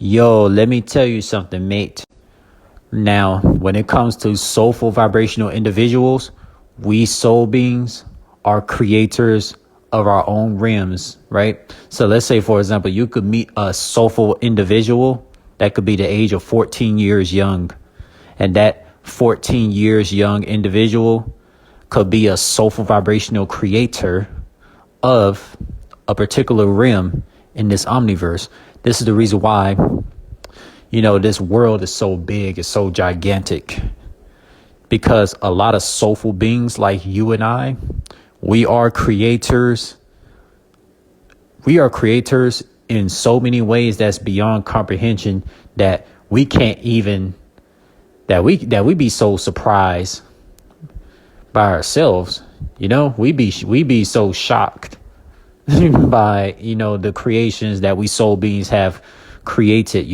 Yo, let me tell you something, mate. Now, when it comes to soulful vibrational individuals, we soul beings are creators of our own realms, right? So let's say, for example, you could meet a soulful individual that could be the age of 14 years young. And that 14 years young individual could be a soulful vibrational creator of a particular realm in this omniverse. This is the reason why, this world is so big, it's so gigantic, because a lot of soulful beings like you and I, we are creators. We are creators in so many ways that's beyond comprehension, that we can't even, that we be so surprised by ourselves. We be so shocked by, the creations that we soul beings have created.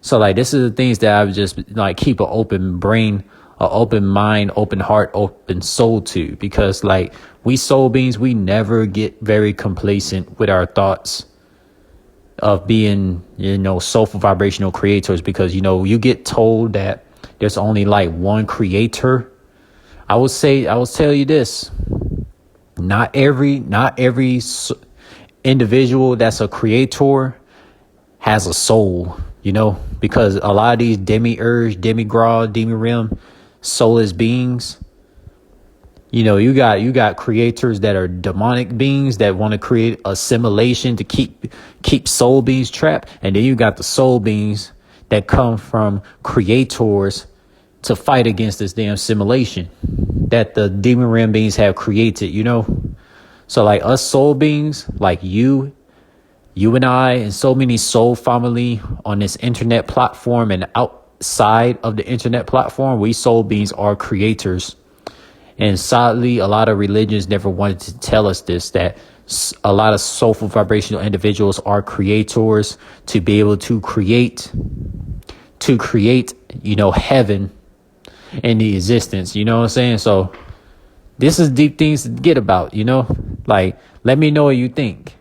So like, this is the things that I would just like keep an open brain, an open mind, open heart, open soul to, because like, we soul beings, we never get very complacent with our thoughts of being, soulful vibrational creators, because, you get told that there's only like one creator. I will tell you this. Not every individual that's a creator has a soul, because a lot of these demiurge, demigrod, demi-realm, soulless beings, you got creators that are demonic beings that want to create assimilation to keep soul beings trapped. And then you got the soul beings that come from creators to fight against this damn simulation that the demon realm beings have created. So like us soul beings, like you and I, and so many soul family on this internet platform and outside of the internet platform, we soul beings are creators. And sadly, a lot of religions never wanted to tell us this, that a lot of soulful vibrational individuals are creators to be able to create, heaven in the existence. You know what I'm saying? So this is deep things to get about, like, let me know what you think.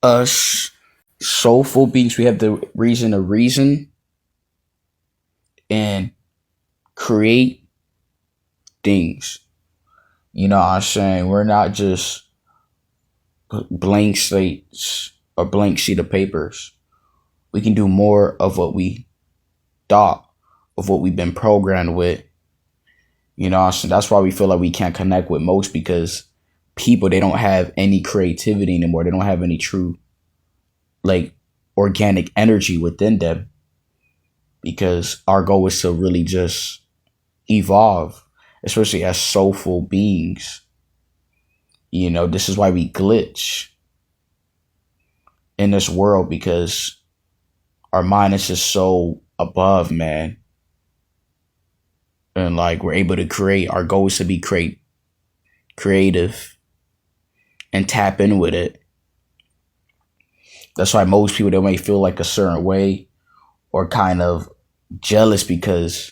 Us soulful beings, we have the reason to reason and create things. You know what I'm saying? We're not just blank slates or blank sheet of papers. We can do more of what we thought, of what we've been programmed with. So that's why we feel like we can't connect with most, because people, they don't have any creativity anymore. They don't have any true, like, organic energy within them, because our goal is to really just evolve, especially as soulful beings. This is why we glitch in this world, because our mind is just so above, man. And like, we're able to create. Our goal is to be creative and tap in with it. That's why most people, they may feel like a certain way or kind of jealous, because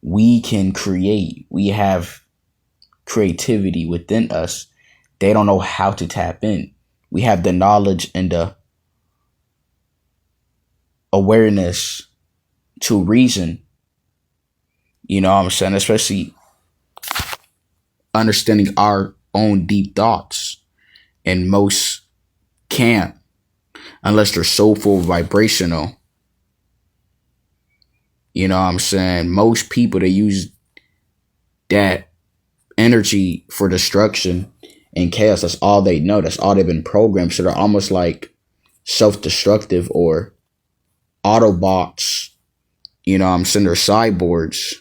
we can create. We have creativity within us. They don't know how to tap in. We have the knowledge and the awareness to reason. You know what I'm saying? Especially understanding our own deep thoughts. And most can't, unless they're soulful vibrational. You know what I'm saying? Most people, they use that energy for destruction and chaos. That's all they know. That's all they've been programmed. So they're almost like self-destructive or Autobots. You know what I'm saying? They're cyborgs.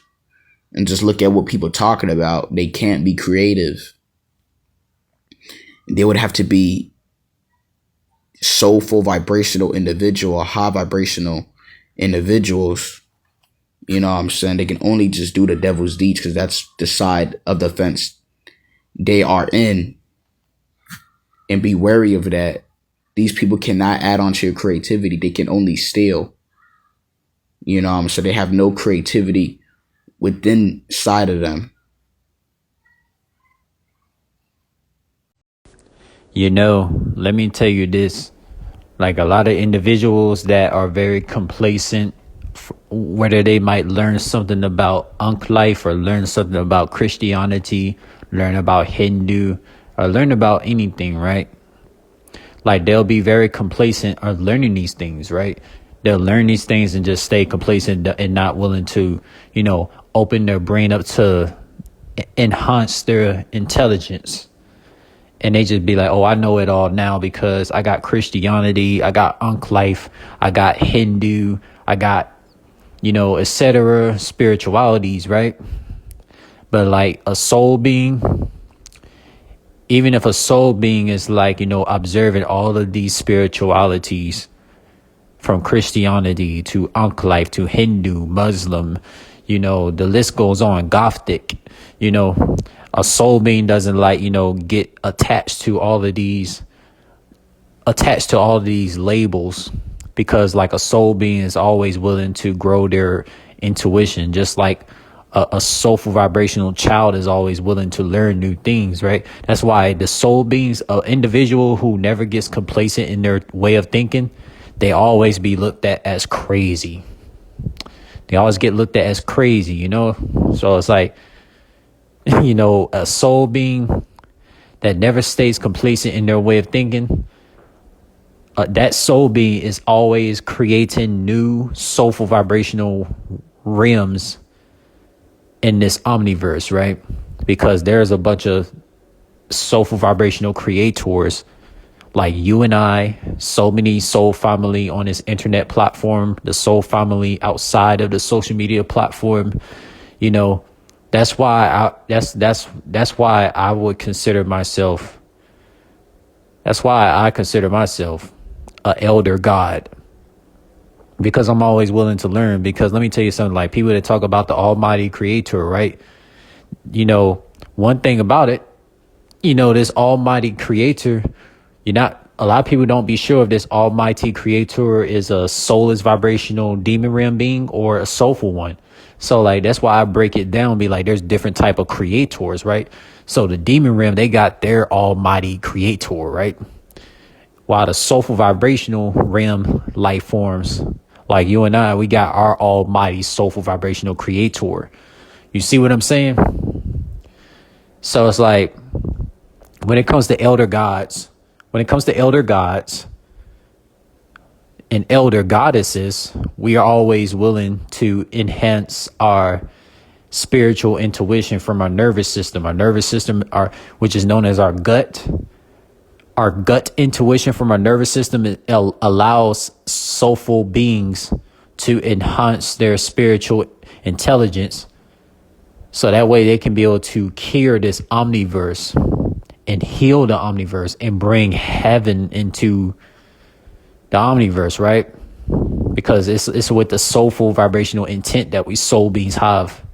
And just look at what people are talking about. They can't be creative. They would have to be soulful vibrational individual, high vibrational individuals. You know what I'm saying? They can only just do the devil's deeds, because that's the side of the fence they are in. And be wary of that. These people cannot add on to your creativity. They can only steal. So they have no creativity within side of them. Let me tell you this. Like a lot of individuals that are very complacent, whether they might learn something about Ankh life or learn something about Christianity, learn about Hindu, or learn about anything, right? Like they'll be very complacent on learning these things, right? They'll learn these things and just stay complacent and not willing to, open their brain up to enhance their intelligence. And they just be like, oh, I know it all now because I got Christianity, I got Ankh life, I got Hindu, I got, etc. spiritualities, right? But like a soul being, even if a soul being is like, observing all of these spiritualities from Christianity to Ankh life to Hindu, Muslim, the list goes on, Gothic, a soul being doesn't get attached to all of these labels, because like a soul being is always willing to grow their intuition, just like a soulful vibrational child is always willing to learn new things, right? That's why the soul beings, an individual who never gets complacent in their way of thinking, they always be looked at as crazy. They always get looked at as crazy, So it's like, a soul being that never stays complacent in their way of thinking, that soul being is always creating new soulful vibrational realms in this omniverse, right? Because there's a bunch of soulful vibrational creators like you and I, so many soul family on this internet platform, the soul family outside of the social media platform. That's why I would consider myself. That's why I consider myself an elder god, because I'm always willing to learn. Because let me tell you something, like people that talk about the almighty creator, right? One thing about it, this almighty creator, a lot of people don't be sure if this almighty creator is a soulless vibrational demon realm being or a soulful one. So like, that's why I break it down, be like, there's different type of creators, right? So the demon realm, they got their almighty creator, right? While the soulful vibrational realm life forms, like you and I, we got our almighty soulful vibrational creator. You see what I'm saying? So it's like, when it comes to elder gods and elder goddesses, we are always willing to enhance our spiritual intuition from our nervous system. Our nervous system, which is known as our gut. Our gut intuition from our nervous system allows soulful beings to enhance their spiritual intelligence, so that way they can be able to cure this omniverse and heal the omniverse and bring heaven into the omniverse, right? Because it's with the soulful vibrational intent that we soul beings have.